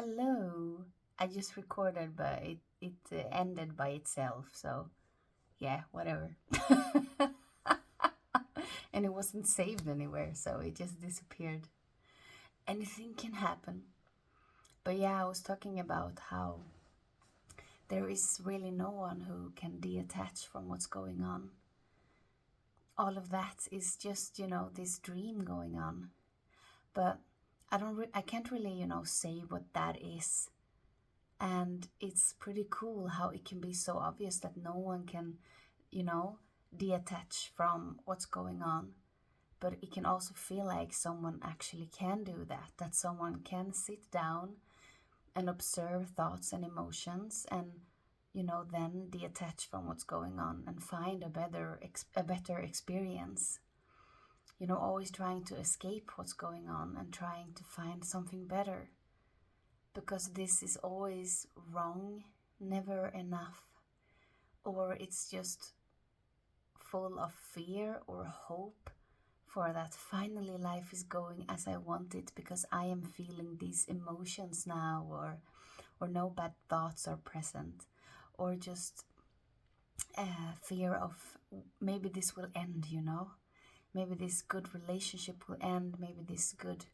Hello. I just recorded, but it ended by itself. So yeah, whatever. And it wasn't saved anywhere, so it just disappeared. Anything can happen. But yeah, I was talking about how there is really no one who can detach from what's going on. All of that is just, this dream going on. But I can't really, say what that is. And it's pretty cool how it can be so obvious that no one can, you know, detach from what's going on. But it can also feel like someone actually can do that, that someone can sit down and observe thoughts and emotions and, then detach from what's going on and find a better experience. Always trying to escape what's going on and trying to find something better, because this is always wrong, never enough, or it's just full of fear or hope for that finally life is going as I want it because I am feeling these emotions now, or no bad thoughts are present, or just fear of maybe this will end, maybe this good relationship will end, maybe this good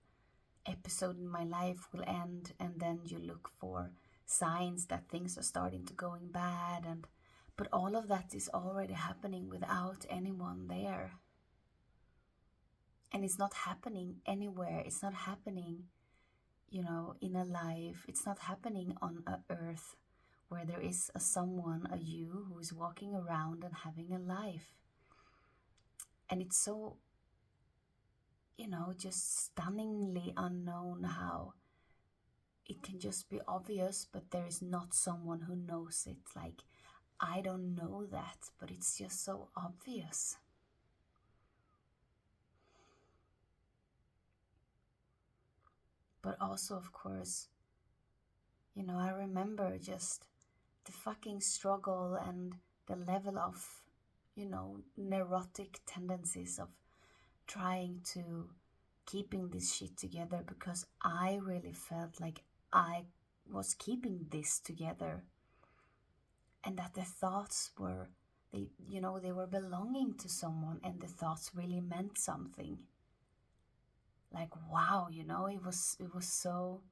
episode in my life will end, and then you look for signs that things are starting to going bad, and but all of that is already happening without anyone there. And it's not happening anywhere. It's not happening, in a life. It's not happening on a earth where there is a someone, a you, who is walking around and having a life. And it's so, just stunningly unknown how it can just be obvious, but there is not someone who knows it. Like, I don't know that, but it's just so obvious. But also, of course, I remember just the fucking struggle and the level of, neurotic tendencies of trying to keeping this shit together, because I really felt like I was keeping this together, and that the thoughts were, they were belonging to someone, and the thoughts really meant something. Like, wow, it was so,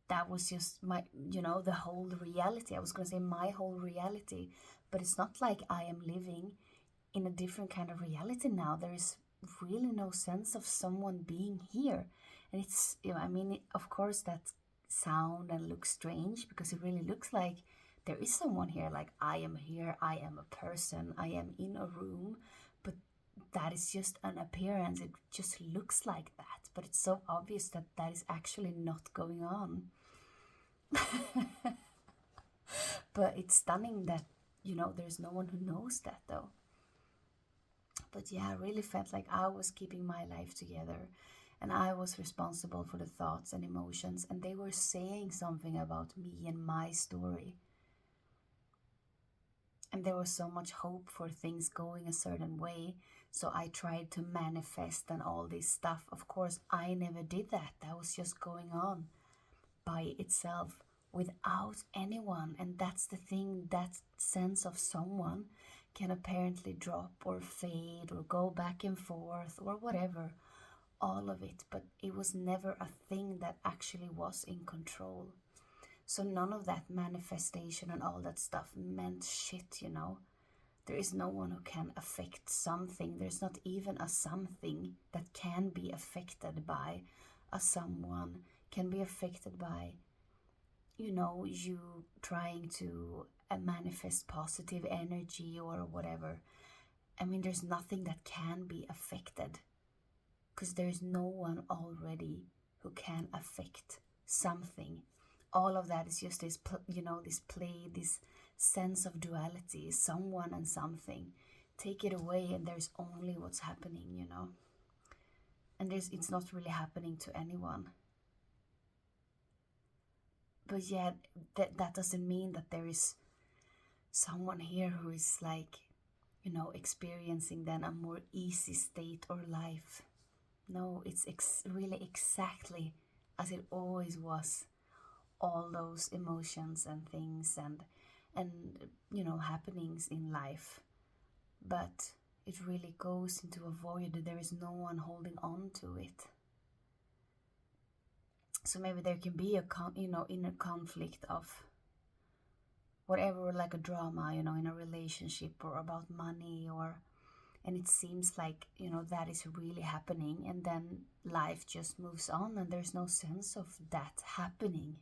that was just my, the whole reality. I was going to say my whole reality, but it's not like I am living in a different kind of reality now. There is really no sense of someone being here. And it's, of course that sound and looks strange, because it really looks like there is someone here. Like, I am here, I am a person, I am in a room, but that is just an appearance. It just looks like that, but it's so obvious that that is actually not going on. But it's stunning that, there's no one who knows that though. But yeah, I really felt like I was keeping my life together, and I was responsible for the thoughts and emotions, and they were saying something about me and my story. And there was so much hope for things going a certain way, so I tried to manifest and all this stuff. Of course, I never did that. That was just going on by itself without anyone. And that's the thing, that sense of someone can apparently drop or fade or go back and forth or whatever, all of it, but it was never a thing that actually was in control. So none of that manifestation and all that stuff meant shit. There is no one who can affect something. There's not even a something that can be affected by a someone, can be affected by, you trying to manifest positive energy or whatever. There's nothing that can be affected, because there's no one already who can affect something. All of that is just this, this play, this sense of duality, someone and something. Take it away, and there's only what's happening, and it's not really happening to anyone. But yeah, that doesn't mean that there is someone here who is like, experiencing then a more easy state or life. No, it's really exactly as it always was, all those emotions and things and happenings in life, but it really goes into a void. There is no one holding on to it. So maybe there can be a inner conflict of whatever, like a drama, in a relationship or about money, and it seems like that is really happening, and then life just moves on and there's no sense of that happening.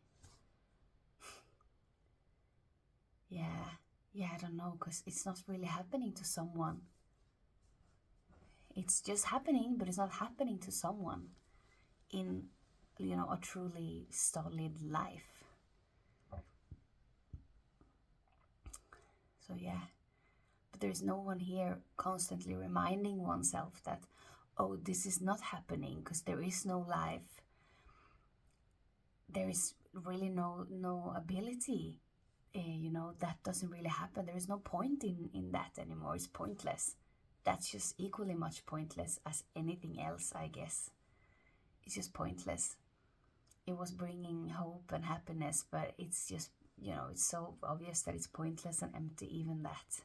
Yeah, I don't know, because it's not really happening to someone. It's just happening, but it's not happening to someone in a truly solid life. So yeah, but there's no one here constantly reminding oneself that, oh, this is not happening, because there is no life. There is really no ability. That doesn't really happen. There is no point in that anymore. It's pointless. That's just equally much pointless as anything else, I guess. It's just pointless. It was bringing hope and happiness, but it's just, it's so obvious that it's pointless and empty, even that.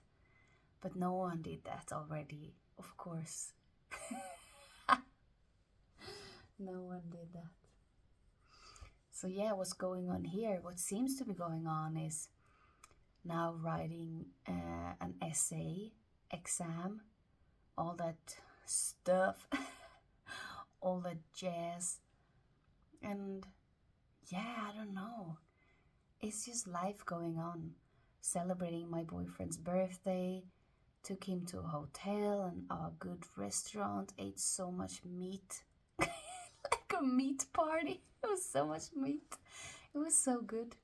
But no one did that already, of course. No one did that. So yeah, what's going on here, what seems to be going on, is now writing an essay, exam, all that stuff, all that jazz. And yeah, I don't know. It's just life going on. Celebrating my boyfriend's birthday, took him to a hotel and a good restaurant, ate so much meat. Like a meat party. It was so much meat. It was so good.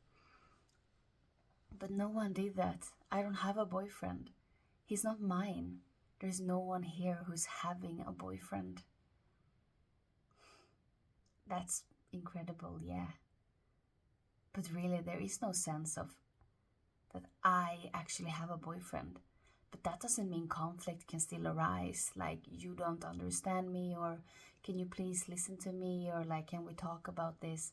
But no one did that. I don't have a boyfriend. He's not mine. There's no one here who's having a boyfriend. That's incredible, yeah. But really, there is no sense of that I actually have a boyfriend. But that doesn't mean conflict can still arise, like you don't understand me, or can you please listen to me, or like, can we talk about this?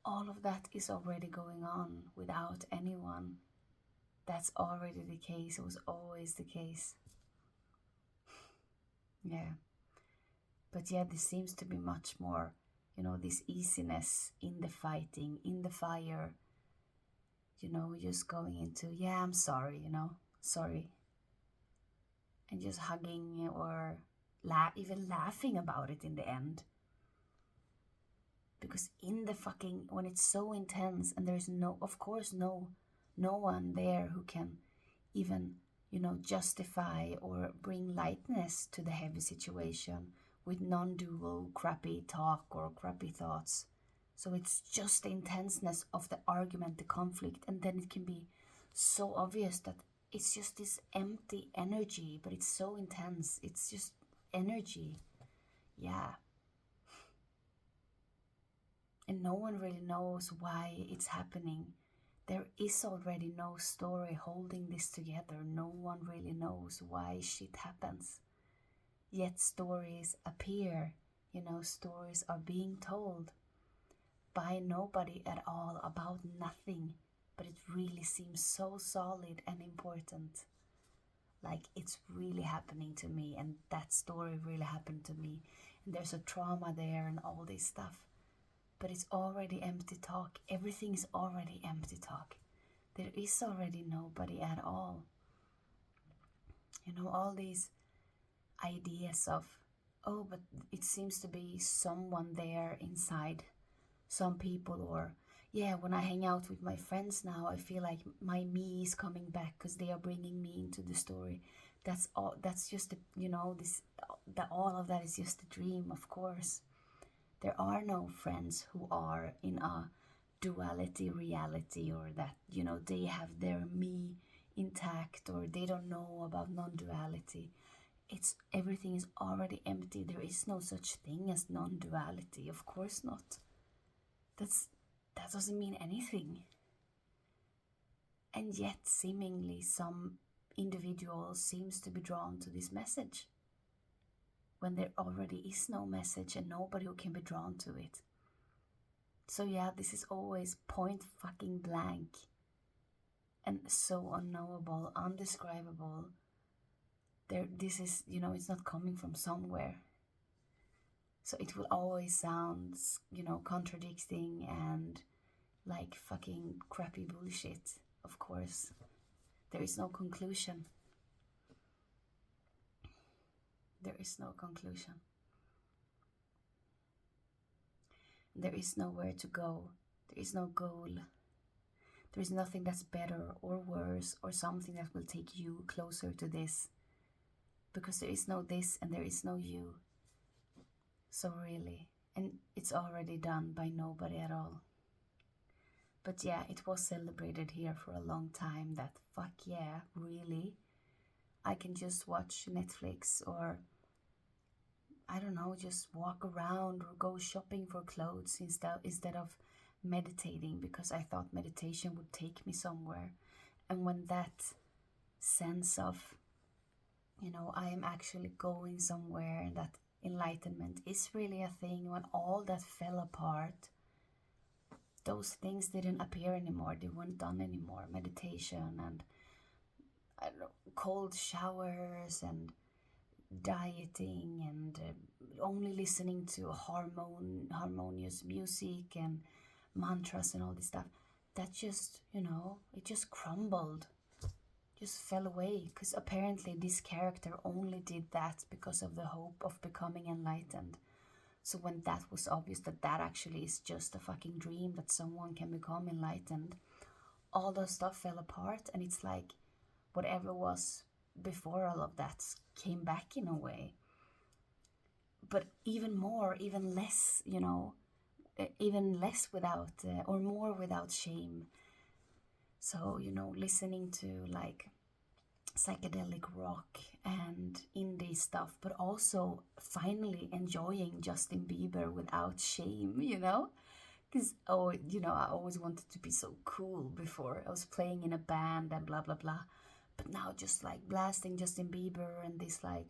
All of that is already going on without anyone. That's already the case. It was always the case. Yeah. But yeah, this seems to be much more, this easiness in the fighting, in the fire, just going into, yeah, I'm sorry, sorry. And just hugging or even laughing about it in the end. Because in the fucking, when it's so intense and there's of course, no one there who can even, justify or bring lightness to the heavy situation with non-dual crappy talk or crappy thoughts. So it's just the intenseness of the argument, the conflict, and then it can be so obvious that it's just this empty energy, but it's so intense. It's just energy. Yeah. And no one really knows why it's happening. There is already no story holding this together. No one really knows why shit happens. Yet stories appear, stories are being told by nobody at all about nothing, but it really seems so solid and important. Like it's really happening to me, and that story really happened to me, and there's a trauma there and all this stuff. But it's already empty talk. Everything is already empty talk. There is already nobody at all. All these ideas of, oh, but it seems to be someone there inside. Some people, or, yeah, when I hang out with my friends now, I feel like my me is coming back because they are bringing me into the story. That's all. That's just, all of that is just a dream, of course. There are no friends who are in a duality reality, or that, they have their me intact, or they don't know about non-duality. Everything is already empty. There is no such thing as non-duality. Of course not. That doesn't mean anything. And yet, seemingly, some individual seems to be drawn to this message, when there already is no message and nobody who can be drawn to it. So yeah, this is always point fucking blank and so unknowable, undescribable. This is, it's not coming from somewhere. So it will always sound, contradicting and like fucking crappy bullshit, of course. There is no conclusion. There is no conclusion. There is nowhere to go. There is no goal. There is nothing that's better or worse or something that will take you closer to this. Because there is no this and there is no you. So really, and it's already done by nobody at all. But yeah, it was celebrated here for a long time that fuck yeah, really, I can just watch Netflix or I don't know, just walk around or go shopping for clothes instead of meditating, because I thought meditation would take me somewhere. And when that sense of, I am actually going somewhere and that enlightenment is really a thing, when all that fell apart, those things didn't appear anymore, they weren't done anymore. Meditation and I don't know, cold showers and dieting and only listening to harmonious music and mantras and all this stuff, that just, it just crumbled, just fell away, because apparently this character only did that because of the hope of becoming enlightened. So when that was obvious that actually is just a fucking dream, that someone can become enlightened, all those stuff fell apart, and it's like whatever was before all of that came back in a way. But even more, even less, even less without, or more without shame. So, listening to like psychedelic rock and indie stuff, but also finally enjoying Justin Bieber without shame, Because, I always wanted to be so cool before. I was playing in a band and blah, blah, blah. But now just like blasting Justin Bieber and this like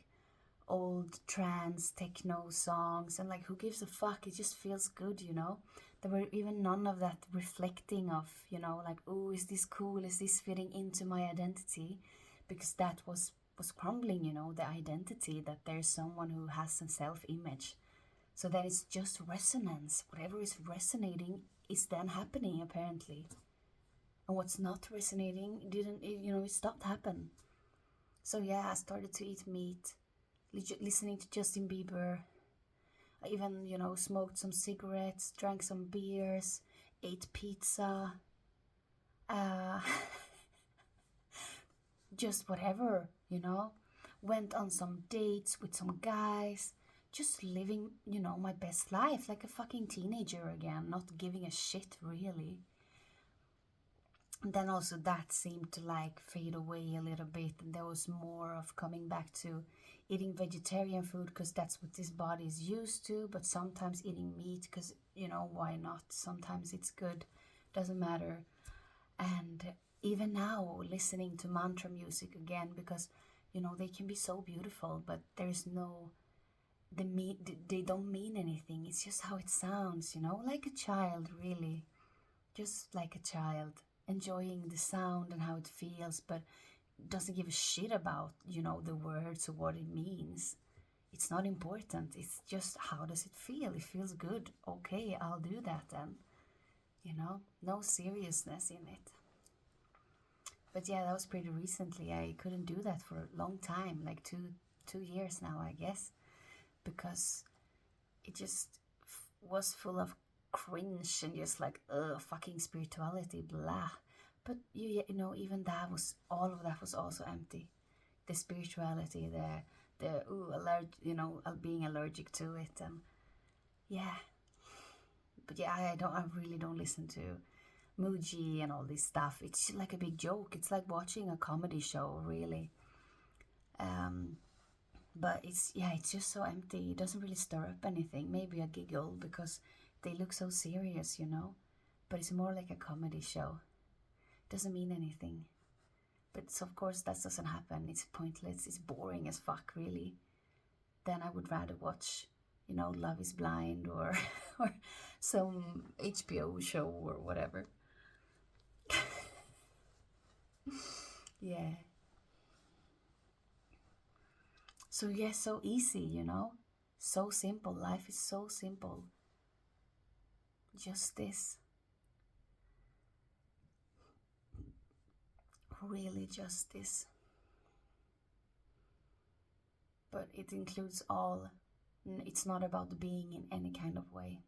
old trance techno songs, and like who gives a fuck, it just feels good. There were even none of that reflecting of, like, oh, is this cool, is this fitting into my identity, because that was crumbling, the identity that there's someone who has a self-image. So then it's just resonance. Whatever is resonating is then happening, apparently, and what's not resonating it stopped happening. So yeah, I started to eat meat, listening to Justin Bieber. I even, smoked some cigarettes, drank some beers, ate pizza, uh, just whatever, Went on some dates with some guys, just living, my best life like a fucking teenager again, not giving a shit, really. And then also that seemed to like fade away a little bit, and there was more of coming back to eating vegetarian food because that's what this body is used to, but sometimes eating meat because, why not? Sometimes it's good, doesn't matter. And even now, listening to mantra music again, because, they can be so beautiful, but there's no, they don't mean anything. It's just how it sounds, like a child, really. Just like a child, enjoying the sound and how it feels, but doesn't give a shit about, the words or what it means. It's not important. It's just, how does it feel? It feels good. Okay, I'll do that then. No seriousness in it. But yeah, that was pretty recently. I couldn't do that for a long time, like two years now, I guess, because it just was full of cringe and just like, fucking spirituality, blah. But even that was, all of that was also empty. The spirituality, the being allergic to it, and yeah. But yeah, I really don't listen to Muji and all this stuff. It's like a big joke. It's like watching a comedy show, really. But it's just so empty. It doesn't really stir up anything. Maybe a giggle because they look so serious, But it's more like a comedy show. It doesn't mean anything. But so of course that doesn't happen. It's pointless. It's boring as fuck, really. Then I would rather watch, Love is Blind or or some HBO show or whatever. Yeah. So yeah, so easy, so simple. Life is so simple. Just this. Really just this. But it includes all. It's not about being in any kind of way.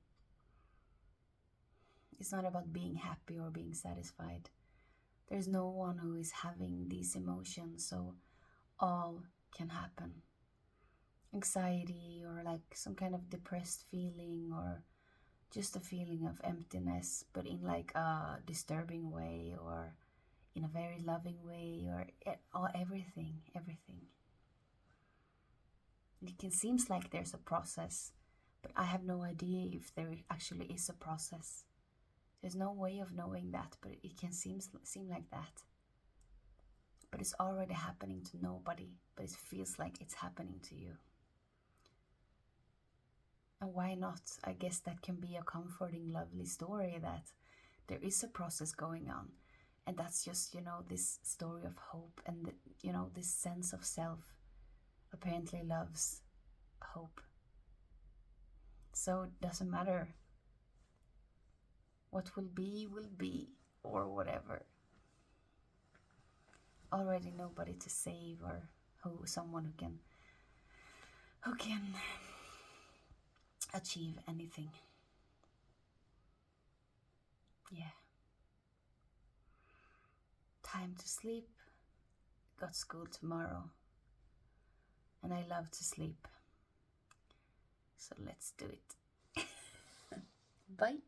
It's not about being happy or being satisfied. There's no one who is having these emotions, so all can happen. Anxiety, or like some kind of depressed feeling, or just a feeling of emptiness, but in like a disturbing way, or in a very loving way, or everything. It can seems like there's a process, but I have no idea if there actually is a process. There's no way of knowing that, but it can seem like that. But it's already happening to nobody, but it feels like it's happening to you. And why not? I guess that can be a comforting, lovely story that there is a process going on. And that's just, this story of hope, and, this sense of self apparently loves hope. So it doesn't matter. What will be, or whatever. Already nobody to save, or someone who can achieve anything. Yeah. Time to sleep. Got school tomorrow. And I love to sleep. So let's do it. Bye.